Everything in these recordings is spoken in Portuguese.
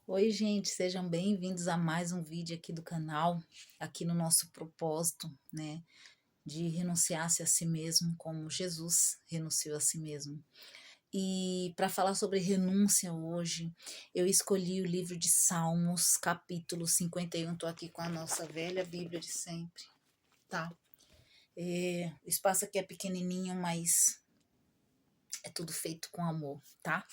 Oi, gente, sejam bem-vindos a mais um vídeo aqui do canal, aqui no nosso propósito, né, de renunciar-se a si mesmo, como Jesus renunciou a si mesmo. E para falar sobre renúncia hoje, eu escolhi o livro de Salmos, capítulo 51. Estou aqui com a nossa velha Bíblia de sempre, tá? O espaço aqui é pequenininho, mas é tudo feito com amor, tá?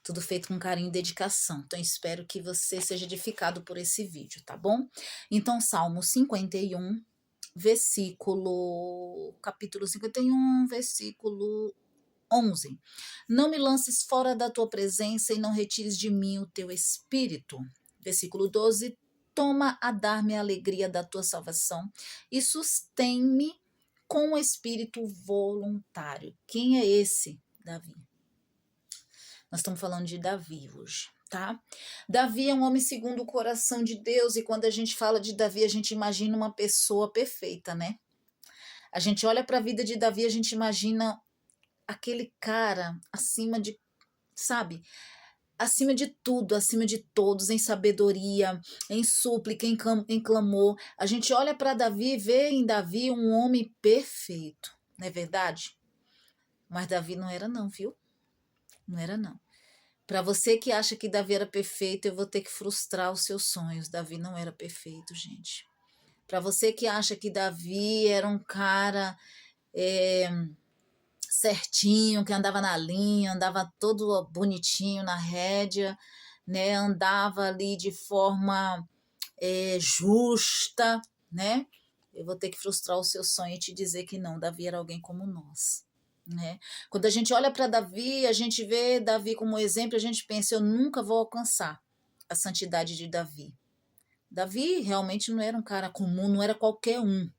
Tudo feito com carinho e dedicação. Então, espero que você seja edificado por esse vídeo, tá bom? Então, Salmo 51, capítulo 51, versículo 11. Não me lances fora da tua presença e não retires de mim o teu espírito. Versículo 12. Toma a dar-me a alegria da tua salvação e sustém-me com o espírito voluntário. Quem é esse? Davi. Nós estamos falando de Davi hoje, tá? Davi é um homem segundo o coração de Deus, e quando a gente fala de Davi, a gente imagina uma pessoa perfeita, né? A gente olha para a vida de Davi, a gente imagina aquele cara acima de, sabe? Acima de tudo, acima de todos, em sabedoria, em súplica, em clamor. A gente olha para Davi e vê em Davi um homem perfeito, não é verdade? Mas Davi não era não, viu? Não era não. Para você que acha que Davi era perfeito, eu vou ter que frustrar os seus sonhos. Davi não era perfeito, gente. Para você que acha que Davi era um cara certinho, que andava na linha, andava todo bonitinho na rédea, né? Andava ali de forma justa, né? Eu vou ter que frustrar o seu sonho e te dizer que não, Davi era alguém como nós. Né? Quando a gente olha para Davi, a gente vê Davi como exemplo, a gente pensa, eu nunca vou alcançar a santidade de Davi. Davi realmente não era um cara comum, não era qualquer um,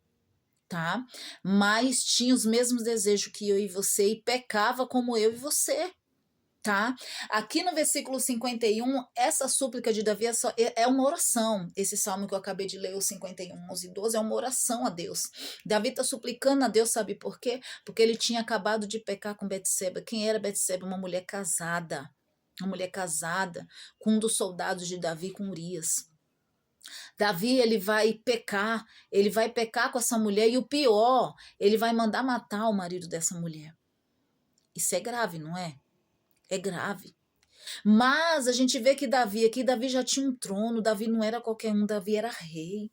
tá? Mas tinha os mesmos desejos que eu e você e pecava como eu e você. Tá? Aqui no versículo 51, essa súplica de Davi é uma oração. Esse salmo que eu acabei de ler, o 51, 11 e 12, é uma oração a Deus. Davi está suplicando a Deus, sabe por quê? Porque ele tinha acabado de pecar com Betseba. Quem era Betseba? Uma mulher casada. Uma mulher casada com um dos soldados de Davi, com Urias. Davi, ele vai pecar com essa mulher e o pior, ele vai mandar matar o marido dessa mulher. Isso é grave, não é? É grave. Mas a gente vê que Davi já tinha um trono, Davi não era qualquer um, Davi era rei.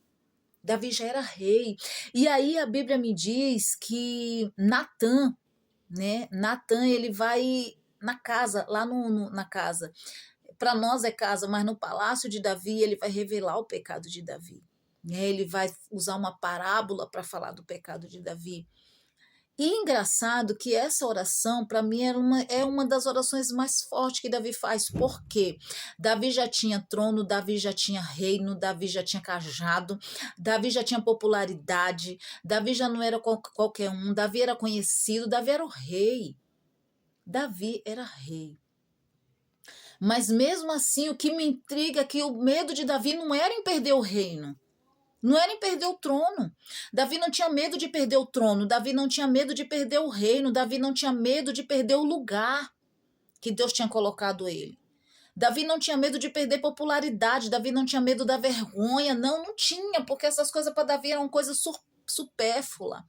Davi já era rei. E aí a Bíblia me diz que Natã, né? Natã, ele vai na casa, lá na casa. Para nós é casa, mas no palácio de Davi, ele vai revelar o pecado de Davi. Né? Ele vai usar uma parábola para falar do pecado de Davi. E engraçado que essa oração, para mim, é uma das orações mais fortes que Davi faz. Por quê? Davi já tinha trono, Davi já tinha reino, Davi já tinha cajado, Davi já tinha popularidade, Davi já não era qualquer um, Davi era conhecido, Davi era o rei. Davi era rei. Mas mesmo assim, o que me intriga é que o medo de Davi não era em perder o reino. Não era em perder o trono. Davi não tinha medo de perder o trono. Davi não tinha medo de perder o reino. Davi não tinha medo de perder o lugar que Deus tinha colocado ele. Davi não tinha medo de perder popularidade. Davi não tinha medo da vergonha. Não, não tinha, porque essas coisas para Davi eram coisas supérfluas.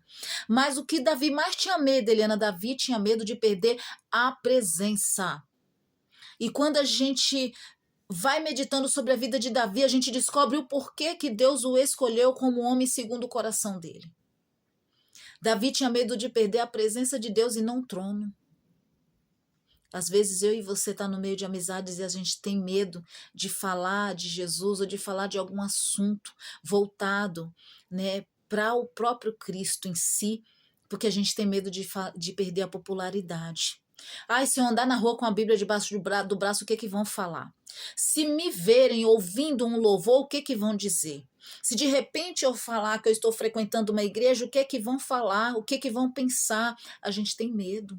Mas o que Davi mais tinha medo, Eliana, Davi tinha medo de perder a presença. E quando a gente vai meditando sobre a vida de Davi, a gente descobre o porquê que Deus o escolheu como homem segundo o coração dele. Davi tinha medo de perder a presença de Deus e não o trono. Às vezes eu e você tá no meio de amizades e a gente tem medo de falar de Jesus ou de falar de algum assunto voltado, né, para o próprio Cristo em si, porque a gente tem medo de perder a popularidade. Ai, se eu andar na rua com a Bíblia debaixo do braço, o que que vão falar? Se me verem ouvindo um louvor, o que que vão dizer? Se de repente eu falar que eu estou frequentando uma igreja, o que que vão falar? O que que vão pensar? A gente tem medo.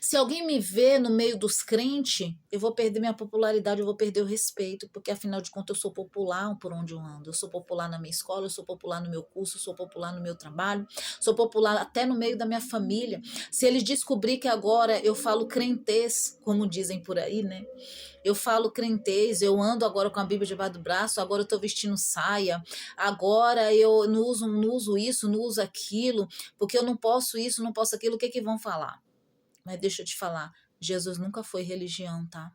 Se alguém me vê no meio dos crentes, eu vou perder minha popularidade, eu vou perder o respeito, porque afinal de contas eu sou popular por onde eu ando. Eu sou popular na minha escola, eu sou popular no meu curso, eu sou popular no meu trabalho, sou popular até no meio da minha família. Se eles descobrir que agora eu falo crentez, como dizem por aí, né? Eu falo crentez, eu ando agora com a Bíblia debaixo do braço, agora eu tô vestindo saia, agora eu não uso isso, não uso aquilo, porque eu não posso isso, não posso aquilo, o que que vão falar? Mas deixa eu te falar, Jesus nunca foi religião, tá?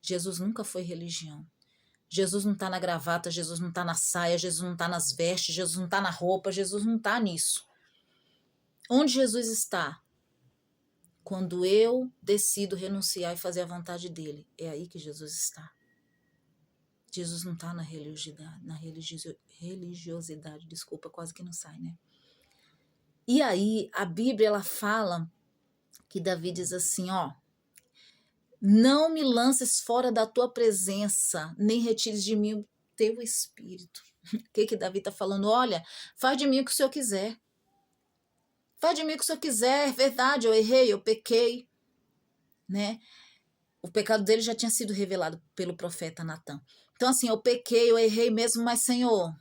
Jesus nunca foi religião. Jesus não está na gravata, Jesus não está na saia, Jesus não está nas vestes, Jesus não está na roupa, Jesus não está nisso. Onde Jesus está? Quando eu decido renunciar e fazer a vontade dele. É aí que Jesus está. Jesus não está na religiosidade, desculpa, quase que não sai, né? E aí, a Bíblia, ela fala que Davi diz assim, ó, não me lances fora da tua presença, nem retires de mim o teu espírito. O que Davi está falando? Olha, faz de mim o que o Senhor quiser. Faz de mim o que o Senhor quiser. É verdade, eu errei, eu pequei. Né? O pecado dele já tinha sido revelado pelo profeta Natan. Então assim, eu pequei, eu errei mesmo, mas Senhor,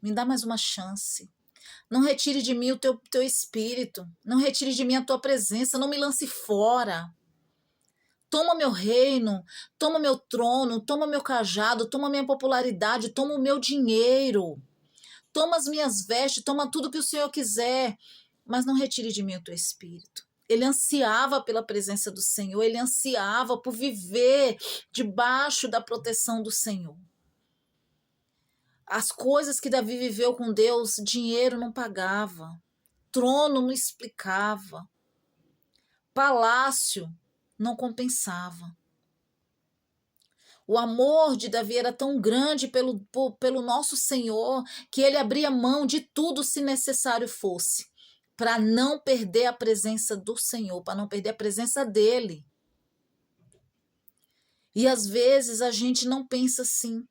me dá mais uma chance. Não retire de mim o teu espírito. Não retire de mim a tua presença. Não me lance fora. Toma meu reino, toma meu trono, toma meu cajado, toma minha popularidade, toma o meu dinheiro, toma as minhas vestes, toma tudo que o Senhor quiser, mas não retire de mim o teu espírito. Ele ansiava pela presença do Senhor, ele ansiava por viver debaixo da proteção do Senhor. As coisas que Davi viveu com Deus, dinheiro não pagava, trono não explicava, palácio não compensava. O amor de Davi era tão grande pelo nosso Senhor que ele abria mão de tudo se necessário fosse, para não perder a presença do Senhor, para não perder a presença dele. E às vezes a gente não pensa assim.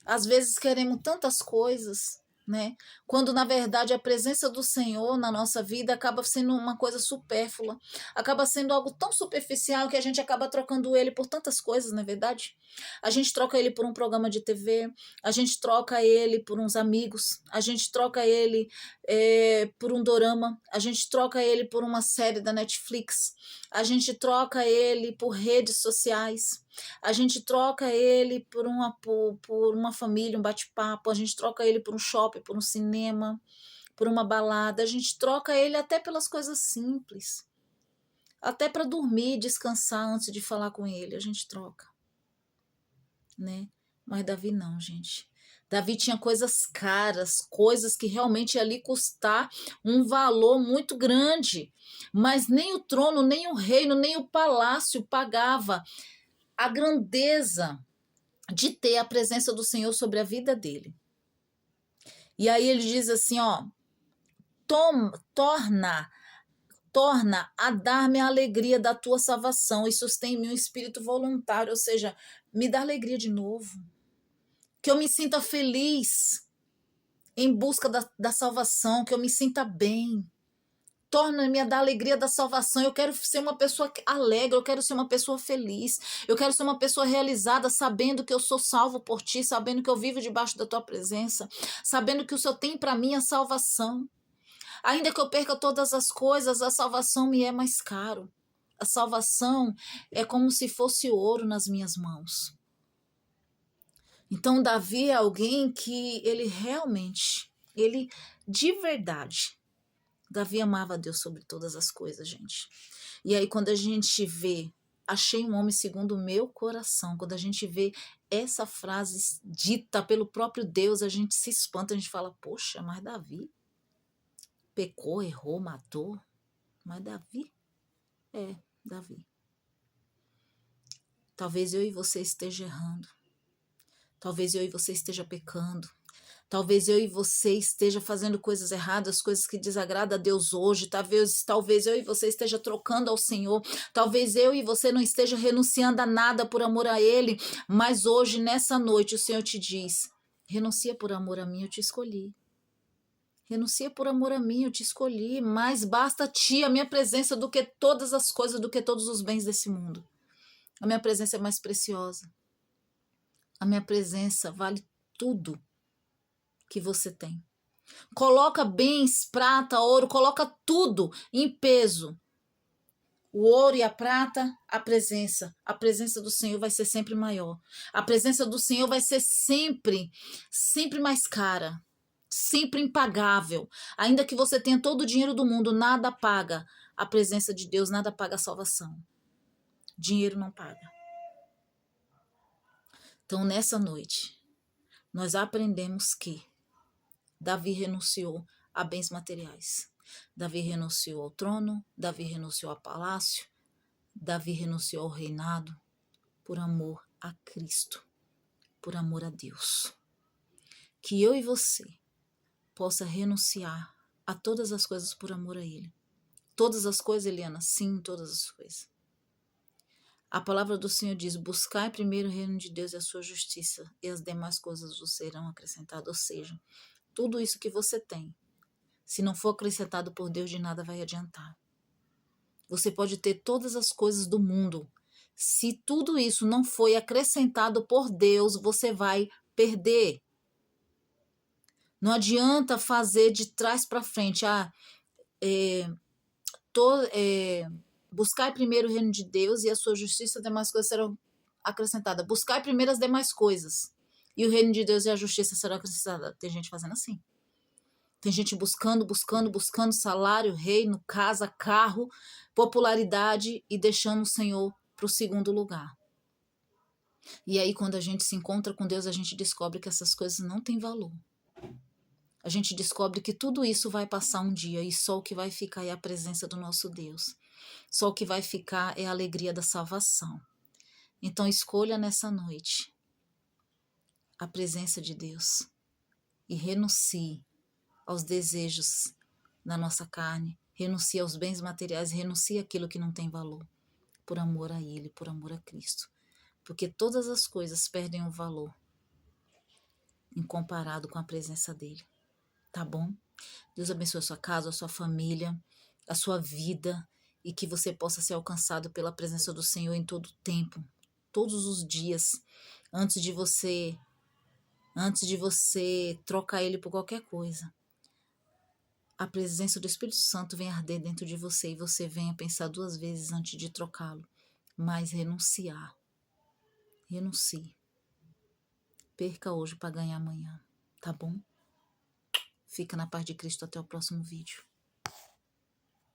Às vezes queremos tantas coisas, né? Quando na verdade a presença do Senhor na nossa vida acaba sendo uma coisa supérflua, acaba sendo algo tão superficial que a gente acaba trocando ele por tantas coisas, não é verdade? A gente troca ele por um programa de TV, a gente troca ele por uns amigos, a gente troca ele por um dorama, a gente troca ele por uma série da Netflix, a gente troca ele por redes sociais. A gente troca ele por uma família, um bate-papo, a gente troca ele por um shopping, por um cinema, por uma balada, a gente troca ele até pelas coisas simples. Até para dormir, descansar antes de falar com ele, a gente troca. Né? Mas Davi não, gente. Davi tinha coisas caras, coisas que realmente ia ali custar um valor muito grande. Mas nem o trono, nem o reino, nem o palácio pagava a grandeza de ter a presença do Senhor sobre a vida dele. E aí ele diz assim, ó, torna a dar-me a alegria da tua salvação e sustém-me um espírito voluntário, ou seja, me dá alegria de novo, que eu me sinta feliz em busca da salvação, que eu me sinta bem. Torna-me a dar alegria da salvação. Eu quero ser uma pessoa alegre, eu quero ser uma pessoa feliz, eu quero ser uma pessoa realizada, sabendo que eu sou salvo por ti, sabendo que eu vivo debaixo da tua presença, sabendo que o Senhor tem para mim a salvação. Ainda que eu perca todas as coisas, a salvação me é mais caro. A salvação é como se fosse ouro nas minhas mãos. Então, Davi é alguém que ele realmente, ele de verdade, Davi amava a Deus sobre todas as coisas, gente. E aí, quando a gente vê, achei um homem segundo o meu coração, quando a gente vê essa frase dita pelo próprio Deus, a gente se espanta, a gente fala, poxa, mas Davi pecou, errou, matou. Mas Davi? É, Davi. Talvez eu e você esteja errando. Talvez eu e você esteja pecando. Talvez eu e você esteja fazendo coisas erradas, coisas que desagradam a Deus hoje. Talvez eu e você esteja trocando ao Senhor. Talvez eu e você não esteja renunciando a nada por amor a Ele. Mas hoje, nessa noite, o Senhor te diz, renuncia por amor a mim, eu te escolhi. Renuncia por amor a mim, eu te escolhi. Mais basta a ti a minha presença do que todas as coisas, do que todos os bens desse mundo. A minha presença é mais preciosa. A minha presença vale tudo que você tem. Coloca bens, prata, ouro, coloca tudo em peso. O ouro e a prata, a presença do Senhor vai ser sempre maior. A presença do Senhor vai ser sempre mais cara, sempre impagável. Ainda que você tenha todo o dinheiro do mundo, nada paga a presença de Deus, nada paga a salvação. Dinheiro não paga. Então, nessa noite, nós aprendemos que Davi renunciou a bens materiais. Davi renunciou ao trono, Davi renunciou ao palácio, Davi renunciou ao reinado por amor a Cristo, por amor a Deus. Que eu e você possa renunciar a todas as coisas por amor a Ele. Todas as coisas, Eliana? Sim, todas as coisas. A palavra do Senhor diz: buscai primeiro o reino de Deus e a sua justiça, e as demais coisas vos serão acrescentadas. Ou seja, tudo isso que você tem, se não for acrescentado por Deus, de nada vai adiantar. Você pode ter todas as coisas do mundo. Se tudo isso não foi acrescentado por Deus, você vai perder. Não adianta fazer de trás para frente. Buscai primeiro o reino de Deus e a sua justiça, as demais coisas serão acrescentadas. Buscai primeiro as demais coisas. E o reino de Deus e a justiça serão acrescentadas. Tem gente fazendo assim. Tem gente buscando salário, reino, casa, carro, popularidade e deixando o Senhor para o segundo lugar. E aí, quando a gente se encontra com Deus, a gente descobre que essas coisas não têm valor. A gente descobre que tudo isso vai passar um dia e só o que vai ficar é a presença do nosso Deus. Só o que vai ficar é a alegria da salvação. Então, escolha nessa noite a presença de Deus e renuncie aos desejos da nossa carne, renuncie aos bens materiais, renuncie àquilo que não tem valor, por amor a Ele, por amor a Cristo. Porque todas as coisas perdem o valor em comparado com a presença dEle. Tá bom? Deus abençoe a sua casa, a sua família, a sua vida, e que você possa ser alcançado pela presença do Senhor em todo o tempo, todos os dias, antes de você trocar Ele por qualquer coisa. A presença do Espírito Santo vem arder dentro de você e você venha pensar 2 vezes antes de trocá-lo, mas renunciar. Renuncie. Perca hoje para ganhar amanhã, tá bom? Fica na paz de Cristo até o próximo vídeo.